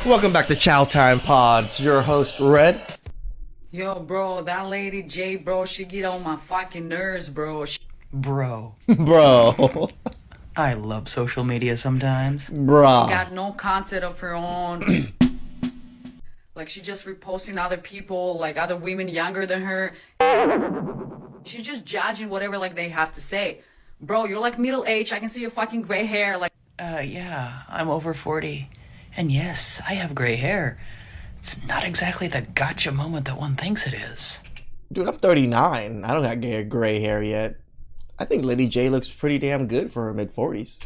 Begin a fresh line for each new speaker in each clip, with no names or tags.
Welcome back to Chow Time Pods. Your host, Red.
Yo, bro, that lady J, bro, she get on my fucking nerves, bro.
Bro,
Bro.
I love social media sometimes.
Bruh.
Got no content of her own. Like, she just reposting other people, like other women younger than her. She's just judging whatever, like, they have to say. Bro, you're like middle age. I can see your fucking gray hair. Like,
Yeah, I'm over 40. And yes, I have gray hair. It's not exactly the gotcha moment that one thinks it is.
Dude, I'm 39. I don't got gray hair yet. I think Lady J looks pretty damn good for her mid-40s.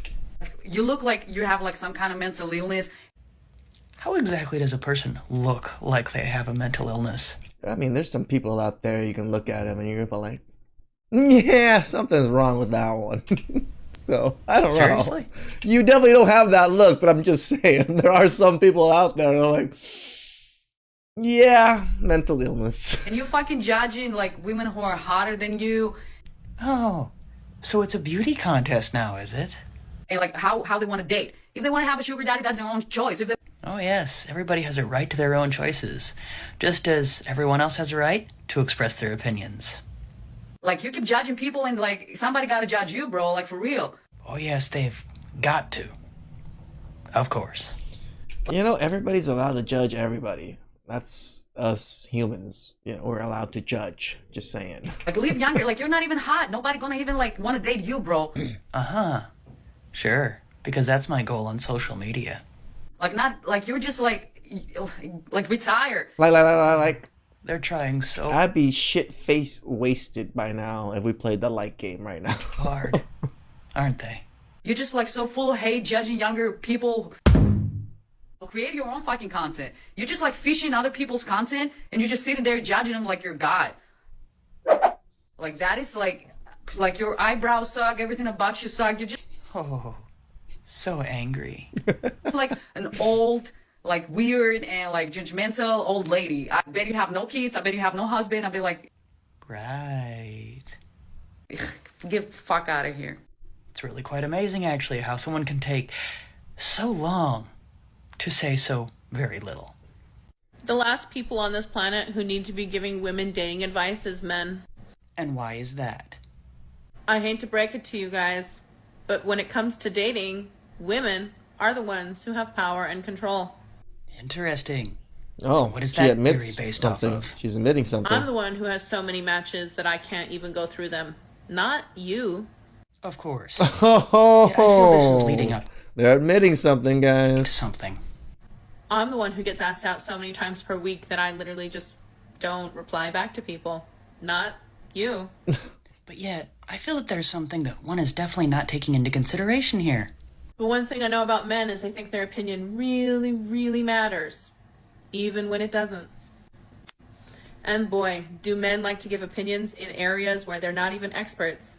you look like you have, like, some kind of mental illness.
How exactly does a person look like they have a mental illness?
I mean, there's some people out there you can look at them and you're gonna be like, yeah, something's wrong with that one. So, I don't know.
Seriously?
You definitely don't have that look, but I'm just saying, there are some people out there that are like, yeah, mental illness.
And you fucking judging, like, women who are hotter than you.
Oh, so it's a beauty contest now, is it?
And, like, how they want to date. If they want to have a sugar daddy, that's their own choice. If they
Oh yes, everybody has a right to their own choices, just as everyone else has a right to express their opinions.
Like, you keep judging people and, like, somebody gotta judge you, bro, like, for real.
Oh yes, they've got to. Of course.
You know, everybody's allowed to judge everybody. That's us humans. You know, we're allowed to judge. Just saying.
Like, live younger. Like, you're not even hot. Nobody gonna even, like, want to date you, bro.
Uh-huh. Sure, because that's my goal on social media.
Like, not, like, you're just, like retire.
Like,
They're trying so
I'd be shit-face wasted by now if we played the like game right now.
hard, aren't they?
You're just, like, so full of hate, judging younger people. Create your own fucking content. You're just, like, fishing other people's content, and you're just sitting there judging them like you're God. Like, that is, like, your eyebrows suck, everything about you suck. You're just
Oh, so angry.
like an old, like, weird and, like, judgmental old lady. I bet you have no kids. I bet you have no husband. I'd be like,
Right.
get the fuck out of here.
It's really quite amazing, actually, how someone can take so long to say so very little.
The last people on this planet who need to be giving women dating advice is men.
And why is that?
I hate to break it to you guys, but when it comes to dating, women are the ones who have power and control.
Interesting.
Oh,
What is
she
that
admits
theory based off
something.
of?
She's admitting something.
I'm the one who has so many matches that I can't even go through them. Not you.
Of course.
Oh,
Yeah, I feel this is leading up
they're admitting something,
to
guys.
something.
I'm the one who gets asked out so many times per week that I literally just don't reply back to people. Not you.
But yet, I feel that there's something that one is definitely not taking into consideration here.
But one thing I know about men is they think their opinion really, really matters. Even when it doesn't. And boy, do men like to give opinions in areas where they're not even experts.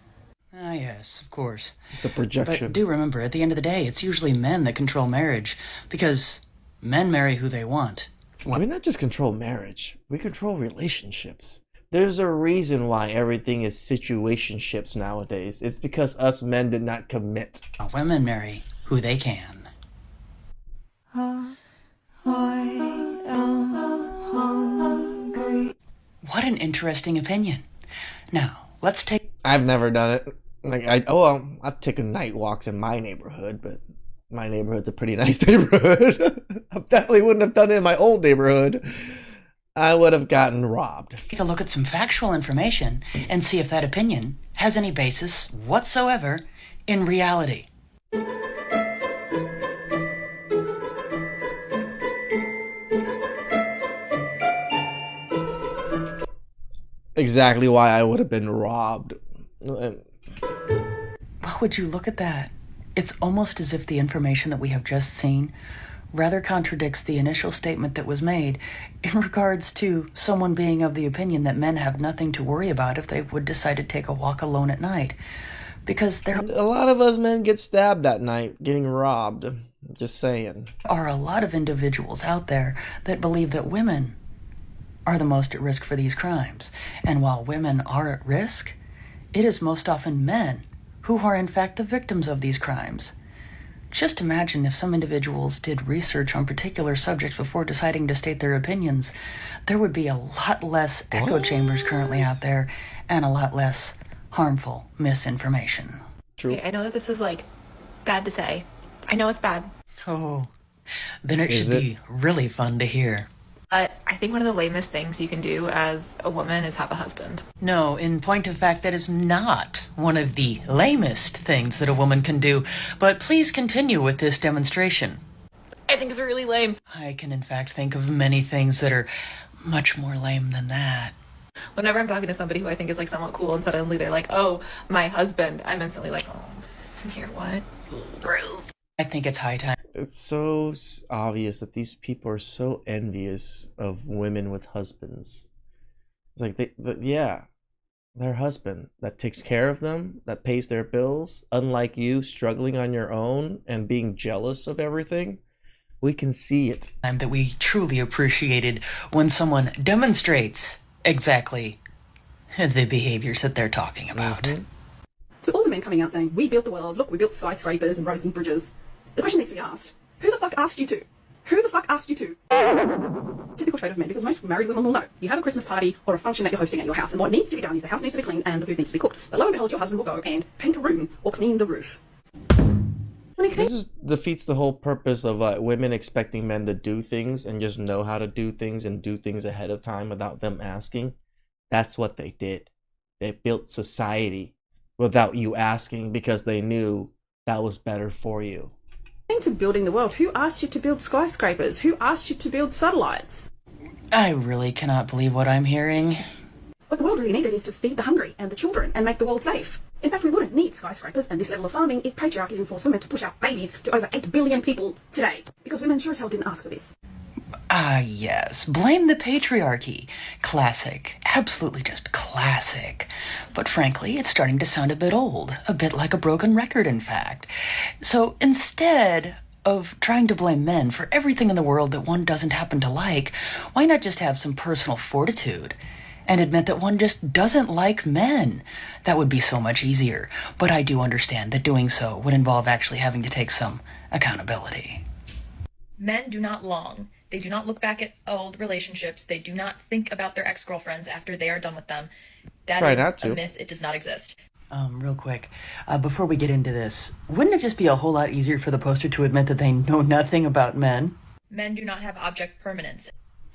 Ah, yes, of course.
The projection.
But do remember, at the end of the day, it's usually men that control marriage, because men marry who they want.
We not just control marriage. We control relationships. There's a reason why everything is situationships nowadays. It's because us men did not commit.
While women marry who they can. What an interesting opinion. Now, let's take...
I've never done it. Like I've taken night walks in my neighborhood, but my neighborhood's a pretty nice neighborhood. I definitely wouldn't have done it in my old neighborhood. I would have gotten robbed.
Take a look at some factual information and see if that opinion has any basis whatsoever in reality.
Exactly why I would have been robbed.
Why would you look at that? It's almost as if the information that we have just seen rather contradicts the initial statement that was made in regards to someone being of the opinion that men have nothing to worry about if they would decide to take a walk alone at night. Because there
A lot of us men get stabbed at night, getting robbed. Just saying.
are a lot of individuals out there that believe that women are the most at risk for these crimes. And while women are at risk, it is most often men who are in fact the victims of these crimes. Just imagine if some individuals did research on particular subjects before deciding to state their opinions. There would be a lot less echo chambers currently out there and a lot less harmful misinformation.
True.
I know that this is, like, bad to say. I know it's bad.
Oh, then it
Is
should
it?
be really fun to hear.
But I think one of the lamest things you can do as a woman is have a husband.
No, in point of fact, that is not one of the lamest things that a woman can do. But please continue with this demonstration.
I think it's really lame.
I can in fact think of many things that are much more lame than that.
Whenever I'm talking to somebody who I think is, like, somewhat cool and suddenly they're like, oh, my husband, I'm instantly like, oh, you're what? Gross.
I think it's high time.
It's so obvious that these people are so envious of women with husbands. It's like their husband that takes care of them, that pays their bills, unlike you struggling on your own and being jealous of everything. We can see it.
Time that we truly appreciated when someone demonstrates exactly the behaviors that they're talking about.
To all the men coming out saying, we built the world, look, we built skyscrapers and roads and bridges, the question needs to be asked, who the fuck asked you to? Who the fuck asked you to? Typical trait of men, because most married women will know. You have a Christmas party or a function that you're hosting at your house, and what needs to be done is the house needs to be cleaned and the food needs to be cooked. But lo and behold, your husband will go and paint a room or clean the roof.
This defeats the whole purpose of women expecting men to do things and just know how to do things and do things ahead of time without them asking. That's what they did. They built society without you asking because they knew that was better for you.
To building the world, who asked you to build skyscrapers? Who asked you to build satellites?
I really cannot believe what I'm hearing.
What the world really needed is to feed the hungry and the children and make the world safe. In fact, we wouldn't need skyscrapers and this level of farming if patriarchy didn't force women to push out babies to over 8 billion people today. Because women sure as hell didn't ask for this.
Ah, yes. Blame the patriarchy. Classic. Absolutely just classic. But frankly, it's starting to sound a bit old. A bit like a broken record, in fact. So instead of trying to blame men for everything in the world that one doesn't happen to like, why not just have some personal fortitude and admit that one just doesn't like men? That would be so much easier. But I do understand that doing so would involve actually having to take some accountability.
Men do not long. They do not look back at old relationships. They do not think about their ex-girlfriends after they are done with them. That
Try
is
not to.
a myth. It does not exist.
Real quick, before we get into this, wouldn't it just be a whole lot easier for the poster to admit that they know nothing about men?
Men do not have object permanence.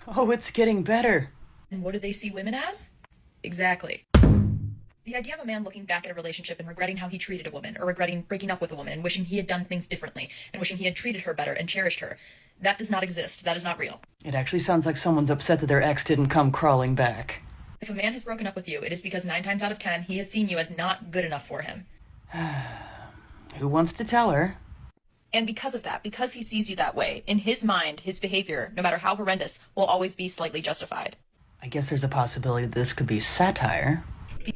Oh, it's getting better.
And what do they see women as? Exactly. The idea of a man looking back at a relationship and regretting how he treated a woman, or regretting breaking up with a woman and wishing he had done things differently, and wishing he had treated her better and cherished her, that does not exist. That is not real.
It actually sounds like someone's upset that their ex didn't come crawling back.
If a man has broken up with you, it is because 9 times out of 10, he has seen you as not good enough for him.
Who wants to tell her?
And because of that, because he sees you that way, in his mind, his behavior, no matter how horrendous, will always be slightly justified.
I guess there's a possibility that this could be satire.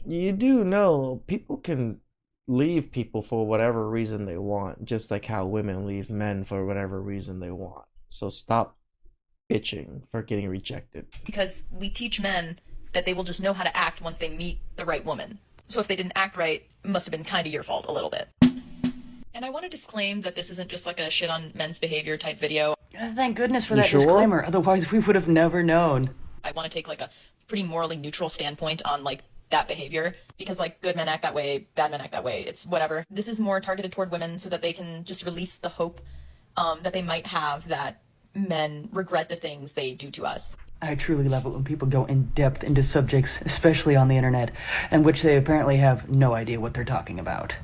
You do know people can leave people for whatever reason they want, just like how women leave men for whatever reason they want. So stop bitching for getting rejected.
Because we teach men that they will just know how to act once they meet the right woman. So if they didn't act right, it must have been kind of your fault a little bit. And I want to disclaim that this isn't just like a shit on men's behavior type video.
Thank goodness for
You
that
sure?
disclaimer, otherwise we would have never known.
I want to take like a pretty morally neutral standpoint on like that behavior, because like good men act that way, bad men act that way, it's whatever. This is more targeted toward women so that they can just release the hope that they might have that men regret the things they do to us.
I truly love it when people go in depth into subjects, especially on the internet, in which they apparently have no idea what they're talking about.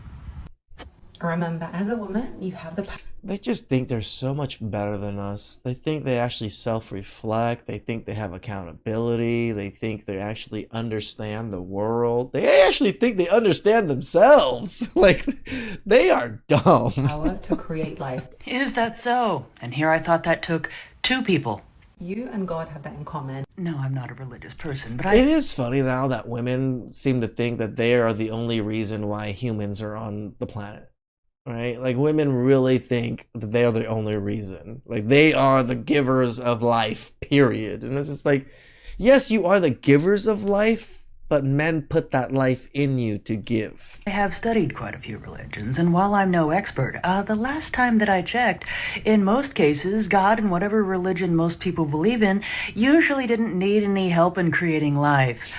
Remember, as a woman, you have the power.
They just think they're so much better than us. They think they actually self-reflect. They think they have accountability. They think they actually understand the world. They actually think they understand themselves. Like, they are dumb.
Power to create life.
Is that so? And here I thought that took 2 people.
You and God have that in common.
No, I'm not a religious person, but
It is funny now that women seem to think that they are the only reason why humans are on the planet. Right? Like, women really think that they are the only reason. Like, they are the givers of life, period. And it's just like, yes, you are the givers of life, but men put that life in you to give.
I have studied quite a few religions, and while I'm no expert, the last time that I checked, in most cases, God and whatever religion most people believe in usually didn't need any help in creating life,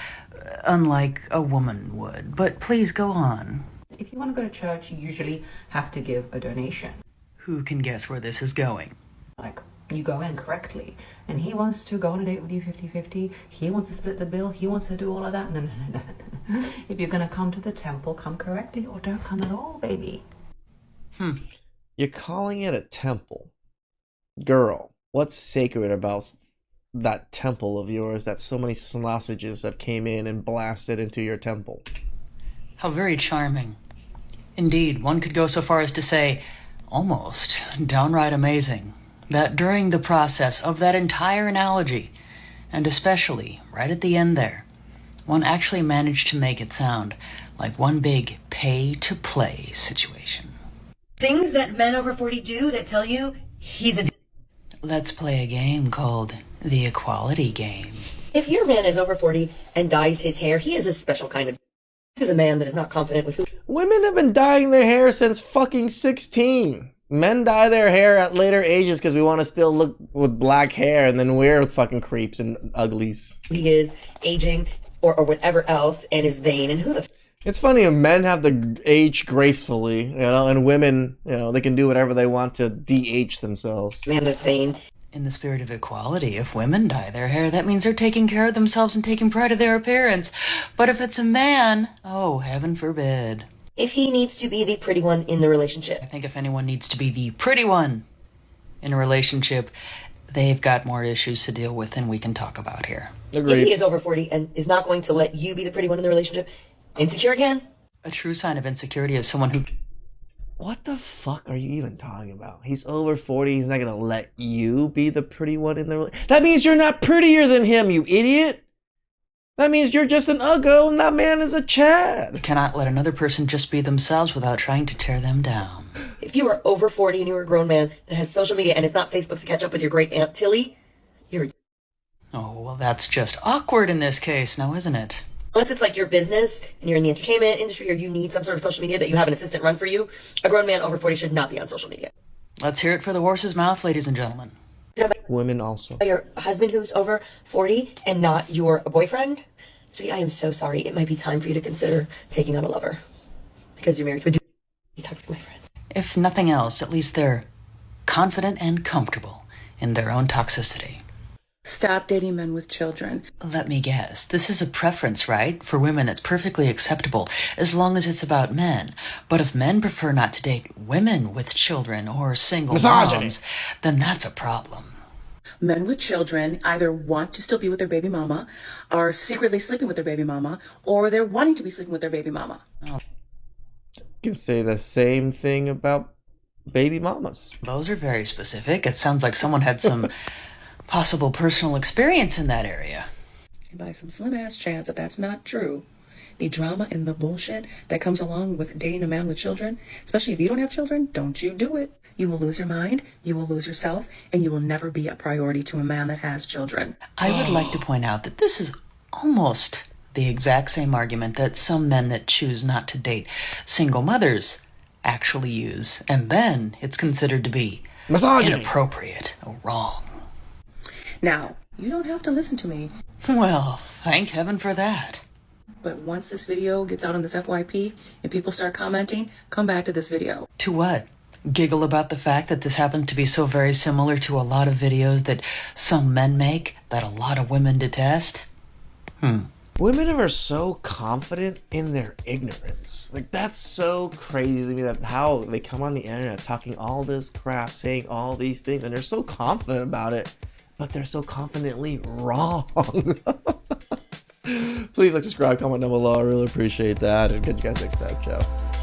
unlike a woman would. But please go on.
If you want to go to church, you usually have to give a donation.
Who can guess where this is going?
Like, you go in correctly, and he wants to go on a date with you 50-50, he wants to split the bill, he wants to do all of that. No. If you're gonna come to the temple, come correctly, or don't come at all, baby.
You're calling it a temple. Girl, what's sacred about that temple of yours that so many sausages have came in and blasted into your temple?
How very charming. Indeed, one could go so far as to say, almost downright amazing, that during the process of that entire analogy, and especially right at the end there, one actually managed to make it sound like one big pay-to-play situation.
Things that men over 40 do that tell you he's a...
Let's play a game called the equality game.
If your man is over 40 and dyes his hair, he is a special kind of... This is a man that is not confident with who...
Women have been dyeing their hair since fucking 16. Men dye their hair at later ages because we want to still look with black hair, and then we're fucking creeps and uglies.
He is aging or whatever else and is vain, and who the...
It's funny, men have to age gracefully, you know, and women, you know, they can do whatever they want to de-age themselves.
Man that's vain.
In the spirit of equality, if women dye their hair, that means they're taking care of themselves and taking pride of their appearance. But if it's a man, oh, heaven forbid.
If he needs to be the pretty one in the relationship.
I think if anyone needs to be the pretty one in a relationship, they've got more issues to deal with than we can talk about here.
Agreed.
If he is over 40 and is not going to let you be the pretty one in the relationship, insecure again?
A true sign of insecurity is someone who...
What the fuck are you even talking about? He's over 40, he's not gonna let you be the pretty one in the relationship. That means you're not prettier than him, you idiot! That means you're just an uggo and that man is a Chad.
cannot let another person just be themselves without trying to tear them down.
If you are over 40 and you're a grown man that has social media and it's not Facebook to catch up with your great Aunt Tilly, you're...
Oh, well, that's just awkward in this case, now isn't it?
Unless it's like your business and you're in the entertainment industry or you need some sort of social media that you have an assistant run for you, a grown man over 40 should not be on social media.
Let's hear it for the horse's mouth, ladies and gentlemen.
Women also.
Your husband who's over 40 and not your boyfriend? Sweetie, I am so sorry. It might be time for you to consider taking on a lover. Because you're married to a dude. He talks to my friends.
If nothing else, at least they're confident and comfortable in their own toxicity.
Stop dating men with children.
Let me guess. This is a preference, right? For women, it's perfectly acceptable as long as it's about men. But if men prefer not to date women with children or single moms, then that's a problem.
Men with children either want to still be with their baby mama, are secretly sleeping with their baby mama, or they're wanting to be sleeping with their baby mama.
You can say the same thing about baby mamas.
Those are very specific. It sounds like someone had some possible personal experience in that area.
And by some slim-ass chance that that's not true, the drama and the bullshit that comes along with dating a man with children, especially if you don't have children, don't you do it. You will lose your mind, you will lose yourself, and you will never be a priority to a man that has children.
I would like to point out that this is almost the exact same argument that some men that choose not to date single mothers actually use, and then it's considered to be inappropriate or wrong.
Now, you don't have to listen to me.
Well, thank heaven for that.
But once this video gets out on this FYP and people start commenting, come back to this video.
To what? Giggle about the fact that this happens to be so very similar to a lot of videos that some men make that a lot of women detest?
Women are so confident in their ignorance. Like, that's so crazy to me, that how they come on the internet talking all this crap, saying all these things, and they're so confident about it, but they're so confidently wrong. Please like, subscribe, comment down below. I really appreciate that, and catch you guys next time. Ciao.